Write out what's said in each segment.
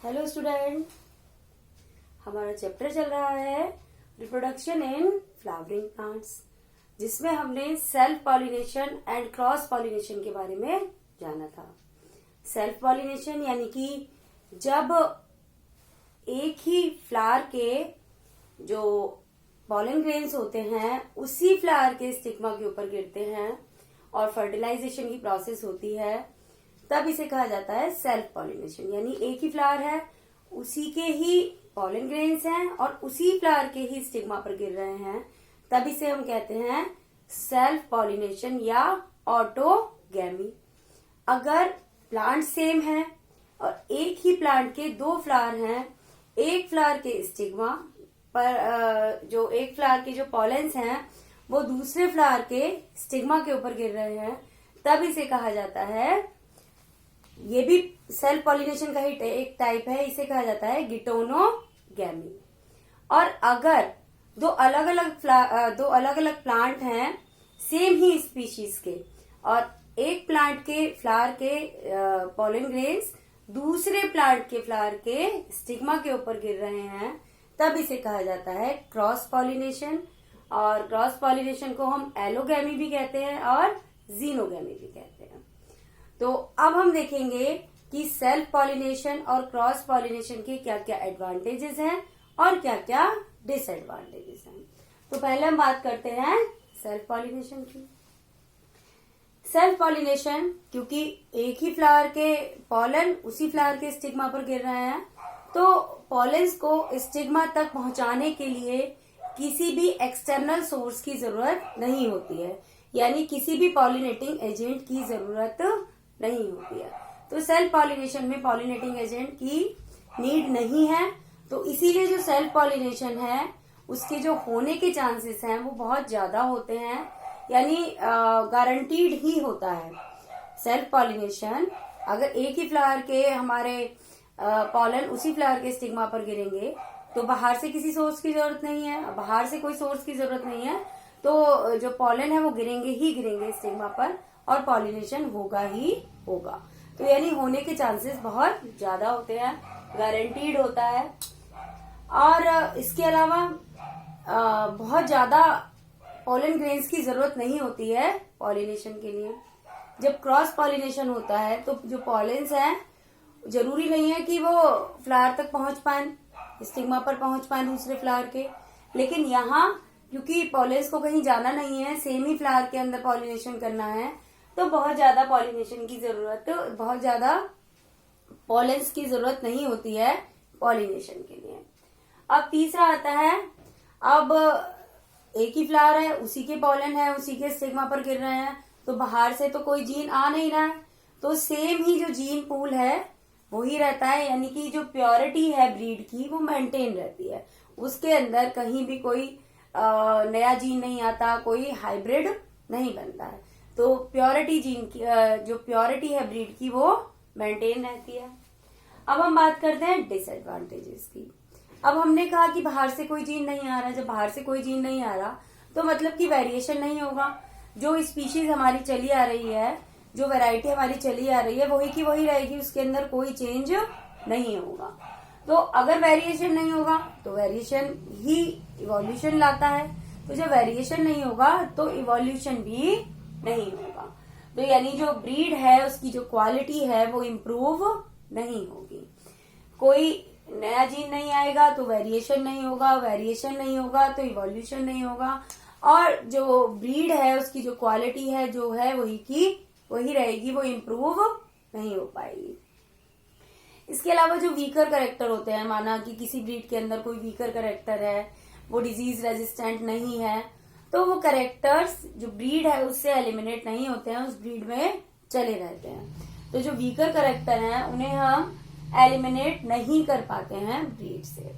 Hello student, हमारा chapter चल रहा है रिप्रोडक्शन इन फ्लावरिंग प्लांट्स, जिसमें हमने self pollination and cross pollination के बारे में जाना था। सेल्फ पॉलिनेशन यानी कि जब एक ही फ्लावर के जो पॉलन ग्रेन्स होते हैं उसी फ्लावर के स्टिग्मा के ऊपर गिरते हैं और फर्टिलाइजेशन की प्रोसेस होती है, तब इसे कहा जाता है सेल्फ पॉलिनेशन। यानी एक ही फ्लावर है, उसी के ही पॉलन ग्रेन्स हैं और उसी फ्लावर के ही स्टिग्मा पर गिर रहे हैं, तब इसे हम कहते हैं सेल्फ पॉलिनेशन या ऑटोगैमी। अगर प्लांट सेम है और एक ही प्लांट के दो फ्लावर हैं, एक फ्लावर के स्टिग्मा पर जो एक फ्लावर के जो पॉलेंस हैं वो दूसरे फ्लावर के स्टिग्मा के ऊपर गिर रहे हैं, तब इसे कहा जाता है, ये भी सेल्फ पॉलिनेशन का ही एक टाइप है, इसे कहा जाता है गिटोनोगैमी। और अगर दो अलग अलग प्लांट हैं सेम ही स्पीशीज के और एक प्लांट के फ्लावर के पॉलन ग्रेन्स दूसरे प्लांट के फ्लावर के स्टिग्मा के ऊपर गिर रहे हैं, तब इसे कहा जाता है क्रॉस पॉलिनेशन। और क्रॉस पॉलिनेशन को हम एलोगैमी भी कहते हैं और जीनोगैमी भी कहते हैं। तो अब हम देखेंगे कि सेल्फ पॉलिनेशन और क्रॉस पॉलिनेशन के क्या क्या एडवांटेजेस हैं और क्या क्या डिसएडवांटेजेस हैं। तो पहले हम बात करते हैं सेल्फ पॉलिनेशन की। सेल्फ पॉलिनेशन, क्योंकि एक ही फ्लावर के पॉलन उसी फ्लावर के स्टिग्मा पर गिर रहे हैं, तो पॉलेंस को स्टिग्मा तक पहुंचाने के लिए किसी भी एक्सटर्नल सोर्स की जरूरत नहीं होती है, यानी किसी भी पॉलिनेटिंग एजेंट की जरूरत नहीं होती है। तो सेल्फ पॉलिनेशन में पॉलिनेटिंग एजेंट की नीड नहीं है, तो इसीलिए जो सेल्फ पॉलिनेशन है उसके जो होने के चांसेस हैं वो बहुत ज्यादा होते हैं, यानी गारंटीड ही होता है। सेल्फ पॉलिनेशन, अगर एक ही फ्लावर के हमारे पॉलन उसी फ्लावर के स्टिग्मा पर गिरेंगे तो बाहर से किसी सोर्स की जरूरत नहीं है, बाहर से कोई सोर्स की जरूरत नहीं है, तो जो पॉलन है वो गिरेंगे ही गिरेंगे स्टिग्मा पर और पॉलिनेशन होगा ही होगा। तो यानी होने के चांसेस बहुत ज्यादा होते हैं, गारंटीड होता है। और इसके अलावा बहुत ज्यादा पॉलन ग्रेन्स की जरूरत नहीं होती है पॉलिनेशन के लिए। जब क्रॉस पॉलिनेशन होता है तो जो पॉलेंस हैं जरूरी नहीं है कि वो फ्लावर तक पहुंच पाए, स्टिग्मा पर पहुंच पाए दूसरे फ्लावर के, लेकिन यहाँ क्योंकि पॉलेंस को कहीं जाना नहीं है, सेम ही फ्लावर के अंदर पॉलिनेशन करना है, तो बहुत ज्यादा पॉलिनेशन की जरूरत, बहुत ज्यादा पॉलेंस की जरूरत नहीं होती है पॉलिनेशन के लिए। अब तीसरा आता है, अब एक ही फ्लावर है, उसी के पॉलन है, उसी के स्टिग्मा पर गिर रहे हैं, तो बाहर से तो कोई जीन आ नहीं रहा है, तो सेम ही जो जीन पूल है वही रहता है, यानी कि जो प्योरिटी है ब्रीड की वो मेंटेन रहती है, उसके अंदर कहीं भी कोई नया जीन नहीं आता, कोई हाइब्रिड नहीं बनता है, तो प्योरिटी जीन की जो प्योरिटी है ब्रीड की वो मेंटेन रहती है। अब हम बात करते हैं डिसएडवांटेजेस की। अब हमने कहा कि बाहर से कोई जीन नहीं आ रहा, जब बाहर से कोई जीन नहीं आ रहा तो मतलब कि वेरिएशन नहीं होगा, जो स्पीशीज हमारी चली आ रही है, जो वैरायटी हमारी चली आ रही है वही की वही रहेगी, उसके अंदर कोई चेंज नहीं होगा। तो अगर वेरिएशन नहीं होगा तो वेरिएशन ही इवोल्यूशन लाता है, तो जब वेरिएशन नहीं होगा तो इवोल्यूशन भी नहीं होगा, तो यानी जो ब्रीड है उसकी जो क्वालिटी है वो इम्प्रूव नहीं होगी। कोई नया जीन नहीं आएगा तो वेरिएशन नहीं होगा, वेरिएशन नहीं होगा तो इवोल्यूशन नहीं होगा, और जो ब्रीड है उसकी जो क्वालिटी है जो है वही की वही रहेगी, वो इम्प्रूव नहीं हो पाएगी। इसके अलावा जो वीकर कैरेक्टर होते हैं, माना कि किसी ब्रीड के अंदर कोई वीकर कैरेक्टर है, वो डिजीज रेजिस्टेंट नहीं है, तो वो कैरेक्टर्स जो ब्रीड है उससे एलिमिनेट नहीं होते हैं, उस ब्रीड में चले रहते हैं। तो जो वीकर कैरेक्टर हैं उन्हें हम एलिमिनेट नहीं कर पाते हैं ब्रीड से।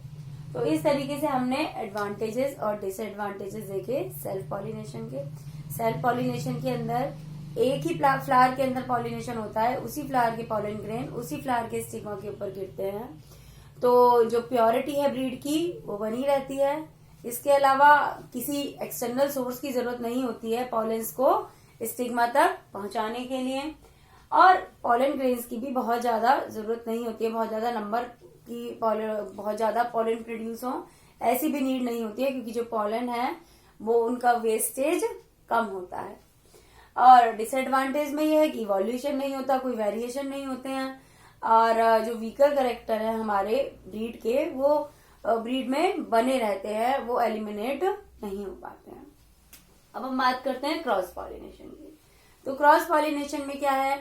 तो इस तरीके से हमने एडवांटेजेस और डिसएडवांटेजेस देखे सेल्फ पॉलिनेशन के। सेल्फ पॉलिनेशन के अंदर एक ही फ्लावर के अंदर पॉलिनेशन होता है, उसी फ्लावर के पॉलन ग्रेन उसी फ्लावर के स्टिग्मा के ऊपर गिरते हैं, तो जो प्योरिटी है ब्रीड की वो बनी रहती है। इसके अलावा किसी एक्सटर्नल सोर्स की जरूरत नहीं होती है पॉलेंस को स्टिग्मा तक पहुंचाने के लिए। और पॉलन ग्रेन्स की भी बहुत ज्यादा जरूरत नहीं होती है, बहुत ज्यादा नंबर की बहुत ज्यादा पॉलन प्रोड्यूस हो ऐसी भी नीड नहीं होती है, क्योंकि जो पॉलन है वो उनका वेस्टेज कम होता है। और डिसएडवांटेज में यह है कि इवोल्यूशन नहीं होता, कोई वेरिएशन नहीं होते हैं, और जो वीकर कैरेक्टर है हमारे ब्रीड के वो ब्रीड में बने रहते हैं, वो एलिमिनेट नहीं हो पाते हैं। अब हम बात करते हैं क्रॉस पॉलिनेशन की। तो क्रॉस पॉलिनेशन में क्या है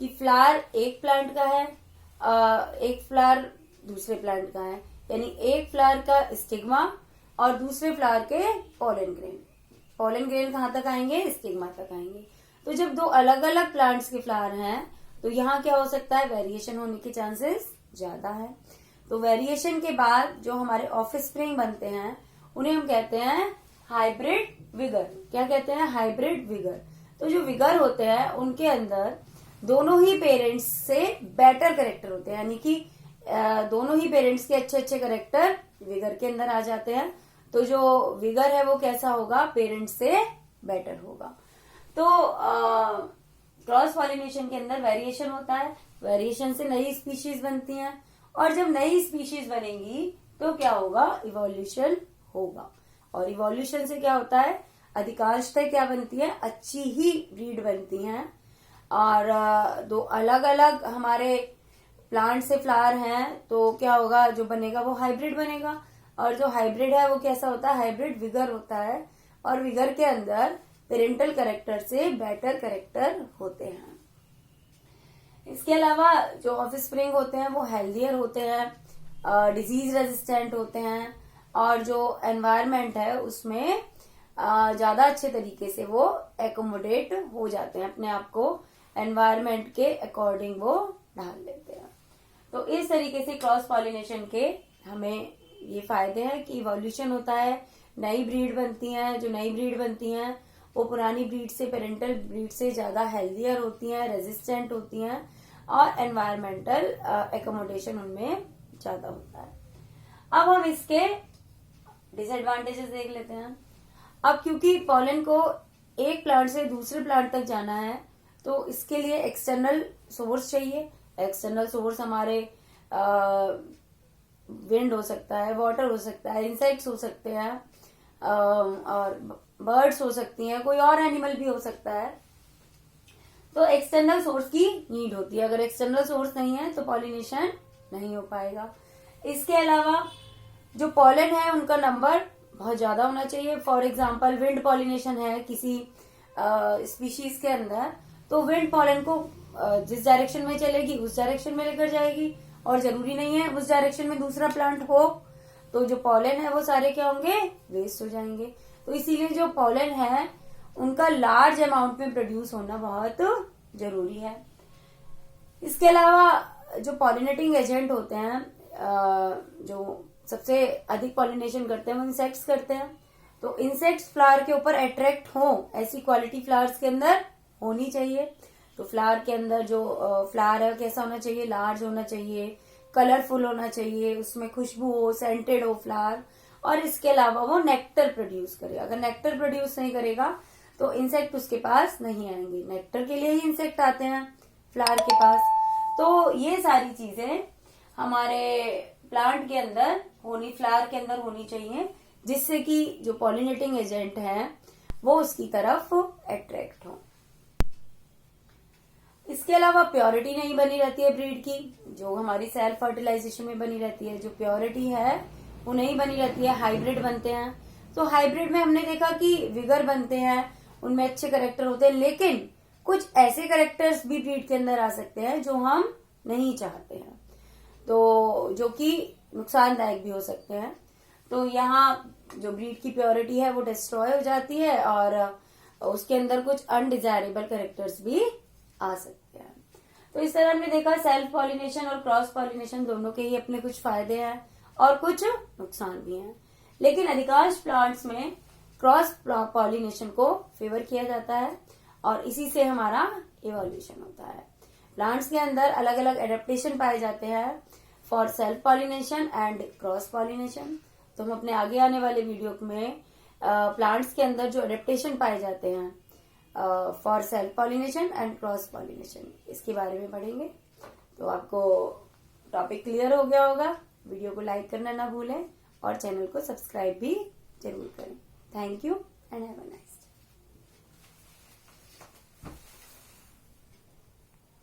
कि फ्लावर एक प्लांट का है, एक फ्लावर दूसरे प्लांट का है, यानी एक फ्लावर का स्टिग्मा और दूसरे फ्लावर के पोलन ग्रेन। पोलन ग्रेन कहाँ तक आएंगे? स्टिग्मा तक आएंगे। तो जब दो अलग अलग प्लांट्स के फ्लावर हैं तो यहाँ क्या हो सकता है? वेरिएशन होने के चांसेस ज्यादा है। तो वेरिएशन के बाद जो हमारे ऑफस्प्रिंग बनते हैं उन्हें हम कहते हैं हाइब्रिड विगर। क्या कहते हैं? Hybrid vigour. तो जो विगर होते हैं उनके अंदर दोनों ही पेरेंट्स से बेटर कैरेक्टर होते हैं, यानी कि दोनों ही पेरेंट्स के अच्छे अच्छे कैरेक्टर विगर के अंदर आ जाते हैं। तो जो विगर है वो कैसा होगा? पेरेंट्स से बेटर होगा। तो क्रॉस पॉलिनेशन के अंदर वेरिएशन होता है, वेरिएशन से नई स्पीशीज बनती हैं, और जब नई स्पीशीज बनेंगी तो क्या होगा? इवोल्यूशन होगा। और इवोल्यूशन से क्या होता है? अधिकांशतः क्या बनती है? अच्छी ही ब्रीड बनती हैं। और दो अलग अलग हमारे प्लांट से फ्लावर हैं तो क्या होगा? जो बनेगा वो हाइब्रिड बनेगा, और जो हाइब्रिड है वो कैसा होता है? हाइब्रिड विगर होता है, और विगर के अंदर पेरेंटल कैरेक्टर से बेटर कैरेक्टर होते हैं। इसके अलावा जो ऑफस्प्रिंग होते हैं वो हेल्दियर होते हैं, डिजीज रेजिस्टेंट होते हैं, और जो एनवायरनमेंट है उसमें ज्यादा अच्छे तरीके से वो एकोमोडेट हो जाते हैं, अपने आप को एनवायरनमेंट के अकॉर्डिंग वो ढाल लेते हैं। तो इस तरीके से क्रॉस पॉलिनेशन के हमें ये फायदे हैं कि इवोल्यूशन होता है, नई ब्रीड बनती हैं, जो नई ब्रीड बनती हैं वो पुरानी ब्रीड से, पेरेंटल ब्रीड से ज्यादा हेल्दियर होती हैं, रेजिस्टेंट होती हैं, और एनवायरमेंटल एकोमोडेशन उनमें ज्यादा होता है। अब हम इसके डिसएडवांटेजेस देख लेते हैं। अब क्योंकि पॉलन को एक प्लांट से दूसरे प्लांट तक जाना है तो इसके लिए एक्सटर्नल सोर्स चाहिए। एक्सटर्नल सोर्स हमारे विंड हो सकता है, वाटर हो सकता है, इंसेक्ट्स हो सकते हैं, और बर्ड्स हो सकती हैं, कोई और एनिमल भी हो सकता है। तो एक्सटर्नल सोर्स की नीड होती है। अगर एक्सटर्नल सोर्स नहीं है तो पॉलिनेशन नहीं हो पाएगा। इसके अलावा जो पॉलन है उनका नंबर बहुत ज्यादा होना चाहिए। फॉर एग्जाम्पल विंड पॉलिनेशन है किसी स्पीशीज के अंदर, तो विंड पॉलन को जिस डायरेक्शन में चलेगी उस डायरेक्शन में लेकर जाएगी, और जरूरी नहीं है उस डायरेक्शन में दूसरा प्लांट हो, तो जो पॉलन है वो सारे क्या होंगे? वेस्ट हो जाएंगे। तो इसीलिए जो पॉलन है उनका लार्ज अमाउंट में प्रोड्यूस होना बहुत जरूरी है। इसके अलावा जो पॉलिनेटिंग एजेंट होते हैं, जो सबसे अधिक पॉलिनेशन करते हैं वो इंसेक्ट्स करते हैं। तो इंसेक्ट्स फ्लावर के ऊपर अट्रैक्ट हो ऐसी क्वालिटी फ्लावर्स के अंदर होनी चाहिए। तो फ्लावर के अंदर जो फ्लावर है कैसा होना चाहिए? लार्ज होना चाहिए, कलरफुल होना चाहिए, उसमें खुशबू हो, सेंटेड हो फ्लावर, और इसके अलावा वो नेक्टर प्रोड्यूस करे। अगर नेक्टर प्रोड्यूस नहीं करेगा तो इंसेक्ट उसके पास नहीं आएंगे। नेक्टर के लिए ही इंसेक्ट आते हैं फ्लावर के पास। तो ये सारी चीजें हमारे प्लांट के अंदर होनी, फ्लावर के अंदर होनी चाहिए, जिससे कि जो पॉलिनेटिंग एजेंट है वो उसकी तरफ अट्रैक्ट हो। इसके अलावा प्योरिटी नहीं बनी रहती है ब्रीड की, जो हमारी सेल्फ फर्टिलाइजेशन में बनी रहती है, जो प्योरिटी है वो नहीं बनी रहती है। हाइब्रिड बनते हैं तो हाइब्रिड में हमने देखा कि विगर बनते हैं, उनमें अच्छे कैरेक्टर होते हैं, लेकिन कुछ ऐसे कैरेक्टर्स भी ब्रीड के अंदर आ सकते हैं जो हम नहीं चाहते हैं, तो जो कि नुकसानदायक भी हो सकते हैं। तो यहाँ जो ब्रीड की प्योरिटी है वो डिस्ट्रॉय हो जाती है, और उसके अंदर कुछ अनडिजायरेबल कैरेक्टर्स भी आ सकते हैं। तो इस तरह हमने देखा सेल्फ पॉलिनेशन और क्रॉस पॉलिनेशन दोनों के ही अपने कुछ फायदे हैं और कुछ नुकसान भी हैं, लेकिन अधिकांश प्लांट्स में क्रॉस पॉलिनेशन को फेवर किया जाता है, और इसी से हमारा इवोल्यूशन होता है। प्लांट्स के अंदर अलग अलग एडेप्टेशन पाए जाते हैं for self pollination and cross pollination. तो हम अपने आगे आने वाले वीडियो में प्लांट्स के अंदर जो एडेप्टेशन पाए जाते हैं for self pollination and cross pollination, इसके बारे में पढ़ेंगे। तो आपको टॉपिक क्लियर हो गया होगा। वीडियो को लाइक करना ना भूलें और चैनल को सब्सक्राइब भी जरूर करें। Thank you and have a nice